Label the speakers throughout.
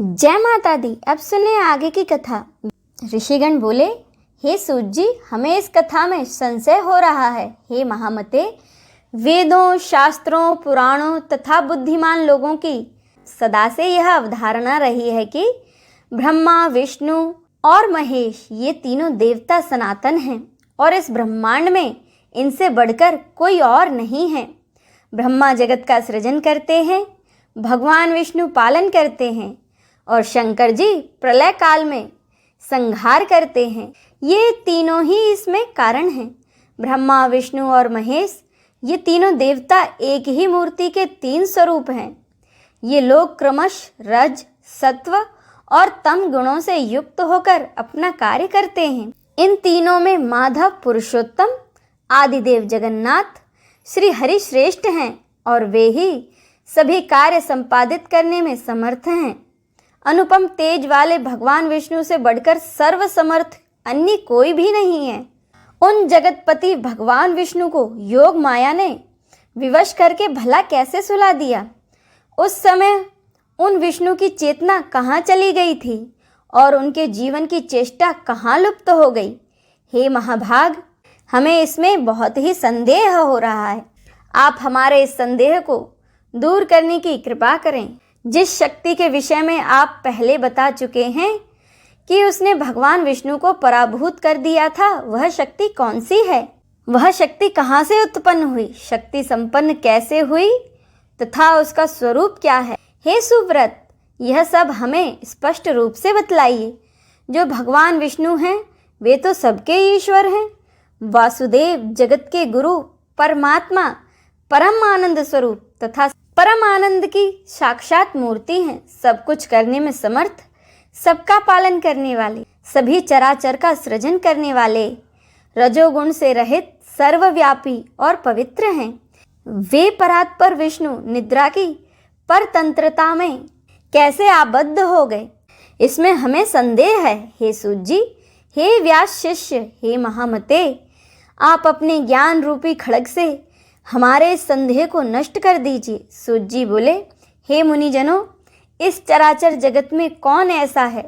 Speaker 1: जय माता दी। अब सुने आगे की कथा। ऋषिगण बोले, हे सूत जी, हमें इस कथा में संशय हो रहा है। हे महामते, वेदों, शास्त्रों, पुराणों तथा बुद्धिमान लोगों की सदा से यह अवधारणा रही है कि ब्रह्मा, विष्णु और महेश ये तीनों देवता सनातन हैं और इस ब्रह्मांड में इनसे बढ़कर कोई और नहीं है। ब्रह्मा जगत का सृजन करते हैं, भगवान विष्णु पालन करते हैं और शंकर जी प्रलय काल में संहार करते हैं। ये तीनों ही इसमें कारण हैं। ब्रह्मा, विष्णु और महेश ये तीनों देवता एक ही मूर्ति के तीन स्वरूप हैं। ये लोग क्रमश रज, सत्व और तम गुणों से युक्त होकर अपना कार्य करते हैं। इन तीनों में माधव पुरुषोत्तम, आदिदेव जगन्नाथ, श्री हरि श्रेष्ठ हैं और वे ही सभी कार्य संपादित करने में समर्थ हैं। अनुपम तेज वाले भगवान विष्णु से बढ़कर सर्वसमर्थ अन्य कोई भी नहीं है। उन जगतपति भगवान विष्णु को योग माया ने विवश करके भला कैसे सुला दिया। उस समय उन विष्णु की चेतना कहाँ चली गई थी और उनके जीवन की चेष्टा कहाँ लुप्त हो गई। हे महाभाग, हमें इसमें बहुत ही संदेह हो रहा है। आप हमारे इस संदेह को दूर करने की कृपा करें। जिस शक्ति के विषय में आप पहले बता चुके हैं कि उसने भगवान विष्णु को पराभूत कर दिया था, वह शक्ति कौन सी है? वह शक्ति कहाँ से उत्पन्न हुई, शक्ति संपन्न कैसे हुई तथा उसका स्वरूप क्या है? हे सुव्रत, यह सब हमें स्पष्ट रूप से बतलाइए। जो भगवान विष्णु हैं वे तो सबके ईश्वर हैं। वासुदेव जगत के गुरु, परमात्मा, परम आनंद स्वरूप तथा परम आनंद की साक्षात मूर्ति हैं। सब कुछ करने में समर्थ, सबका पालन करने वाले, सभी चराचर का सृजन करने वाले, रजोगुण से रहित, सर्वव्यापी और पवित्र हैं। वे परात्पर विष्णु निद्रा की परतंत्रता में कैसे आबद्ध हो गए, इसमें हमें संदेह है। हे सूत जी, हे व्यास शिष्य, हे महामते, आप अपने ज्ञान रूपी खड्ग से हमारे संदेह को नष्ट कर दीजिए। सूत जी बोले, हे मुनिजनों, इस चराचर जगत में कौन ऐसा है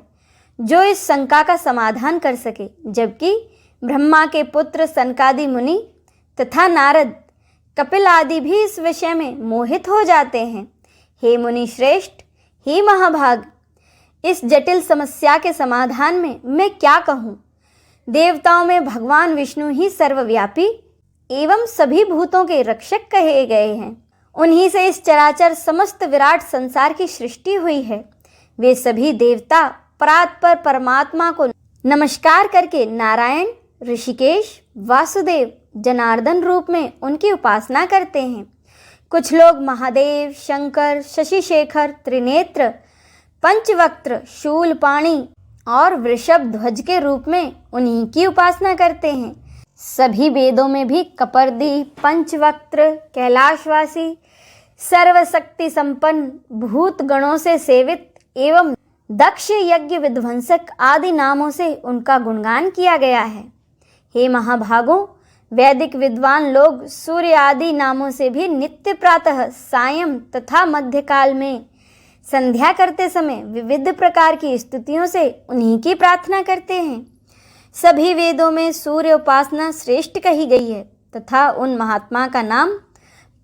Speaker 1: जो इस शंका का समाधान कर सके, जबकि ब्रह्मा के पुत्र सनकादि मुनि तथा नारद, कपिल आदि भी इस विषय में मोहित हो जाते हैं। हे मुनि श्रेष्ठ, हे महाभाग, इस जटिल समस्या के समाधान में मैं क्या कहूँ। देवताओं में भगवान विष्णु ही सर्वव्यापी एवं सभी भूतों के रक्षक कहे गए हैं। उन्हीं से इस चराचर समस्त विराट संसार की सृष्टि हुई है। वे सभी देवता परात्पर परमात्मा को नमस्कार करके नारायण, ऋषिकेश, वासुदेव, जनार्दन रूप में उनकी उपासना करते हैं। कुछ लोग महादेव, शंकर, शशिशेखर, त्रिनेत्र, पंचवक्त्र, शूलपाणी और वृषभ ध्वज के रूप में उन्हीं की उपासना करते हैं। सभी वेदों में भी कपर्दी, पंचवक्त्र, कैलाशवासी, सर्वशक्ति संपन्न, भूत गणों से सेवित एवं दक्ष यज्ञ विध्वंसक आदि नामों से उनका गुणगान किया गया है। हे महाभागों, वैदिक विद्वान लोग सूर्य आदि नामों से भी नित्य प्रातः, सायं तथा मध्यकाल में संध्या करते समय विविध प्रकार की स्तुतियों से उन्हीं की प्रार्थना करते हैं। सभी वेदों में सूर्य उपासना श्रेष्ठ कही गई है तथा उन महात्मा का नाम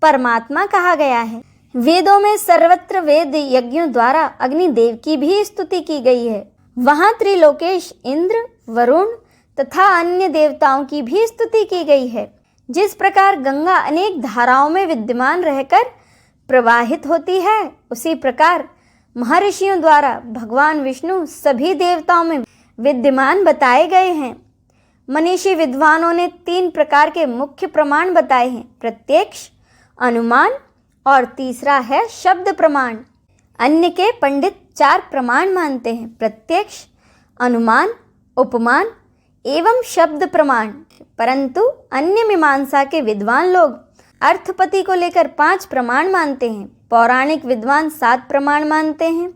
Speaker 1: परमात्मा कहा गया है। वेदों में सर्वत्र वेद यज्ञों द्वारा अग्निदेव की भी स्तुति की गई है। वहाँ त्रिलोकेश इंद्र, वरुण तथा अन्य देवताओं की भी स्तुति की गई है। जिस प्रकार गंगा अनेक धाराओं में विद्यमान रहकर प्रवाहित होती है, उसी प्रकार महर्षियों द्वारा भगवान विष्णु सभी देवताओं में विद्यमान बताए गए हैं। मनीषी विद्वानों ने 3 प्रकार के मुख्य प्रमाण बताए हैं, प्रत्यक्ष, अनुमान और तीसरा है शब्द प्रमाण। अन्य के पंडित 4 प्रमाण मानते हैं, प्रत्यक्ष, अनुमान, उपमान एवं शब्द प्रमाण। परंतु अन्य मीमांसा के विद्वान लोग अर्थपति को लेकर 5 प्रमाण मानते हैं। पौराणिक विद्वान 7 प्रमाण मानते हैं।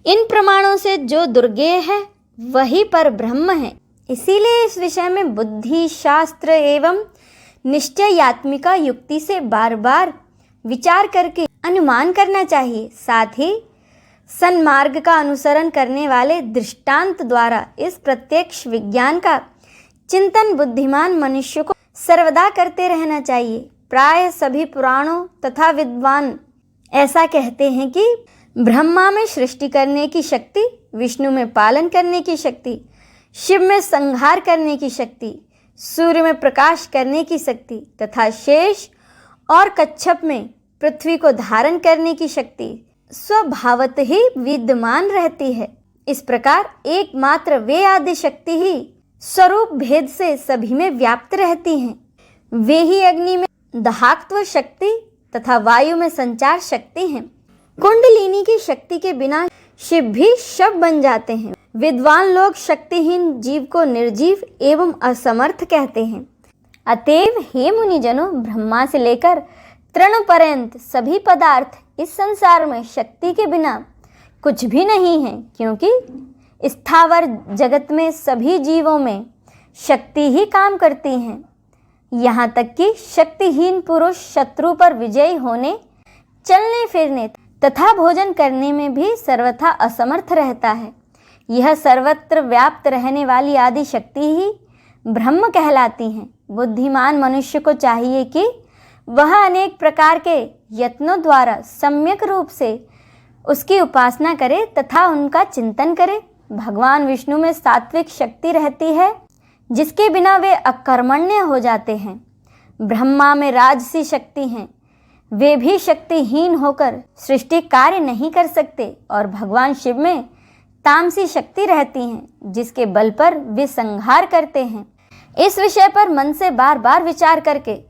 Speaker 1: इन प्रमाणों से जो दुर्गेय है वही पर ब्रह्म है। इसीलिए इस विषय में बुद्धि, शास्त्र एवं निश्चयात्मिका युक्ति से बार बार विचार करके अनुमान करना चाहिए। साथ ही सन्मार्ग का अनुसरण करने वाले दृष्टांत द्वारा इस प्रत्यक्ष विज्ञान का चिंतन बुद्धिमान मनुष्य को सर्वदा करते रहना चाहिए। प्राय सभी पुराणों तथा विद्वान ऐसा कहते हैं कि ब्रह्मा में सृष्टि करने की शक्ति, विष्णु में पालन करने की शक्ति, शिव में संहार करने की शक्ति, सूर्य में प्रकाश करने की शक्ति तथा शेष और कच्छप में पृथ्वी को धारण करने की शक्ति स्वभावत ही विद्यमान रहती है। इस प्रकार एकमात्र वे आदि शक्ति ही स्वरूप भेद से सभी में व्याप्त रहती हैं। वे ही अग्नि में दाहकत्व शक्ति तथा वायु में संचार शक्ति हैं। कुंडलिनी की शक्ति के बिना शिव भी शव बन जाते हैं। विद्वान लोग शक्तिहीन जीव को निर्जीव एवं असमर्थ कहते हैं। अतएव हे मुनिजनों, ब्रह्मा से लेकर तृण पर्यंत सभी पदार्थ इस संसार में शक्ति के बिना कुछ भी नहीं है, क्योंकि स्थावर जगत में सभी जीवों में शक्ति ही काम करती है। यहाँ तक कि शक्तिहीन पुरुष शत्रु पर विजयी होने, चलने फिरने तथा भोजन करने में भी सर्वथा असमर्थ रहता है। यह सर्वत्र व्याप्त रहने वाली आदि शक्ति ही ब्रह्म कहलाती हैं। बुद्धिमान मनुष्य को चाहिए कि वह अनेक प्रकार के यत्नों द्वारा सम्यक रूप से उसकी उपासना करे तथा उनका चिंतन करे। भगवान विष्णु में सात्विक शक्ति रहती है, जिसके बिना वे अकर्मण्य हो जाते हैं। ब्रह्मा में राजसी शक्ति हैं, वे भी शक्तिहीन होकर सृष्टि कार्य नहीं कर सकते। और भगवान शिव में तामसी शक्ति रहती है, जिसके बल पर वे संहार करते हैं। इस विषय पर मन से बार बार विचार करके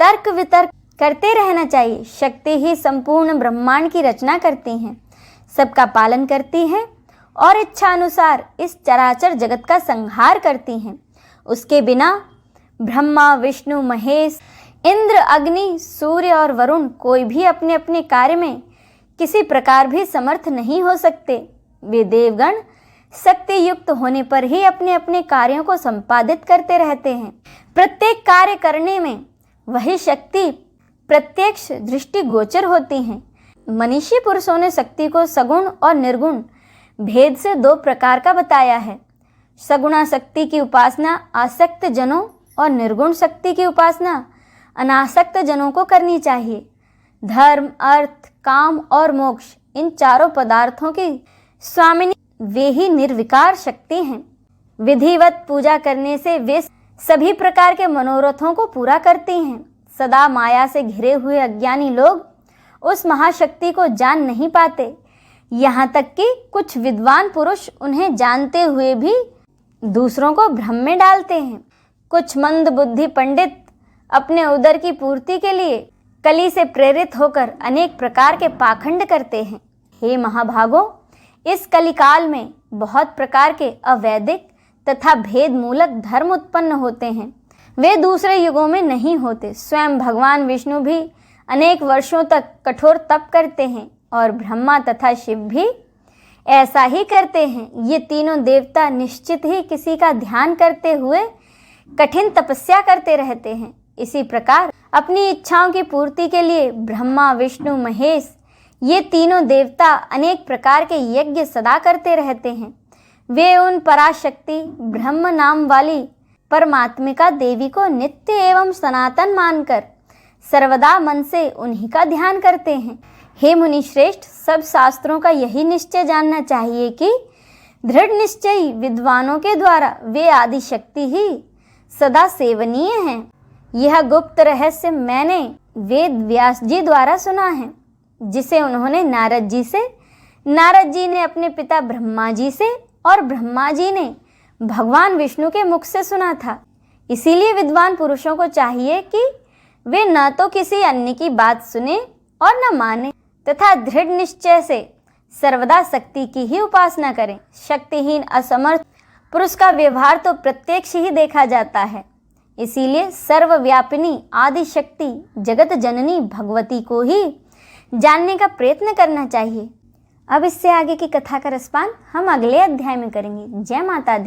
Speaker 1: तर्क वितर्क करते रहना चाहिए। शक्ति ही संपूर्ण ब्रह्मांड की रचना करती हैं, सबका पालन करती हैं और इच्छा अनुसार इस चराचर जगत का संहार करती हैं। उसके बिना ब्रह्मा, विष्णु, महेश, इंद्र, अग्नि, सूर्य और वरुण कोई भी अपने अपने कार्य में किसी प्रकार भी समर्थ नहीं हो सकते। वे देवगण शक्ति युक्त होने पर ही अपने अपने कार्यों को संपादित करते रहते हैं। प्रत्येक कार्य करने में वही शक्ति प्रत्यक्ष दृष्टि गोचर होती हैं। मनीषी पुरुषों ने शक्ति को सगुण और निर्गुण भेद से दो प्रकार का बताया है। सगुणा शक्ति की उपासना आसक्त जनों और निर्गुण शक्ति की उपासना अनासक्त जनों को करनी चाहिए। धर्म, अर्थ, काम और मोक्ष, इन चारों पदार्थों की स्वामिनी वे ही निर्विकार शक्ति हैं। विधिवत पूजा करने से वे सभी प्रकार के मनोरथों को पूरा करती हैं। सदा माया से घिरे हुए अज्ञानी लोग उस महाशक्ति को जान नहीं पाते। यहाँ तक कि कुछ विद्वान पुरुष उन्हें जानते हुए भी दूसरों को भ्रम में डालते हैं। कुछ मंद बुद्धि पंडित अपने उदर की पूर्ति के लिए कली से प्रेरित होकर अनेक प्रकार के पाखंड करते हैं। हे महाभागों, इस कलिकाल में बहुत प्रकार के अवैदिक तथा भेद मूलक धर्म उत्पन्न होते हैं। वे दूसरे युगों में नहीं होते। स्वयं भगवान विष्णु भी अनेक वर्षों तक कठोर तप करते हैं और ब्रह्मा तथा शिव भी ऐसा ही करते हैं। ये तीनों देवता निश्चित ही किसी का ध्यान करते हुए कठिन तपस्या करते रहते हैं। इसी प्रकार अपनी इच्छाओं की पूर्ति के लिए ब्रह्मा, विष्णु, महेश, ये तीनों देवता अनेक प्रकार के यज्ञ सदा करते रहते हैं। वे उन पराशक्ति ब्रह्म नाम वाली परमात्मिका देवी को नित्य एवं सनातन मानकर सर्वदा मन से उन्हीं का ध्यान करते हैं। हे मुनि श्रेष्ठ, सब शास्त्रों का यही निश्चय जानना चाहिए कि दृढ़ निश्चयी विद्वानों के द्वारा वे आदि शक्ति ही सदा सेवनीय हैं। यह गुप्त रहस्य मैंने वेद व्यास जी द्वारा सुना है, जिसे उन्होंने नारद जी से, नारद जी ने अपने पिता ब्रह्मा जी से और ब्रह्मा जी ने भगवान विष्णु के मुख से सुना था। इसीलिए विद्वान पुरुषों को चाहिए कि वे न तो किसी अन्य की बात सुने और न माने तथा दृढ़ निश्चय से सर्वदा शक्ति की ही उपासना करें। शक्तिहीन असमर्थ पुरुष का व्यवहार तो प्रत्यक्ष ही देखा जाता है। इसीलिए सर्वव्यापिनी आदि शक्ति जगत जननी भगवती को ही जानने का प्रयत्न करना चाहिए। अब इससे आगे की कथा का रसपान हम अगले अध्याय में करेंगे। जय माता दी।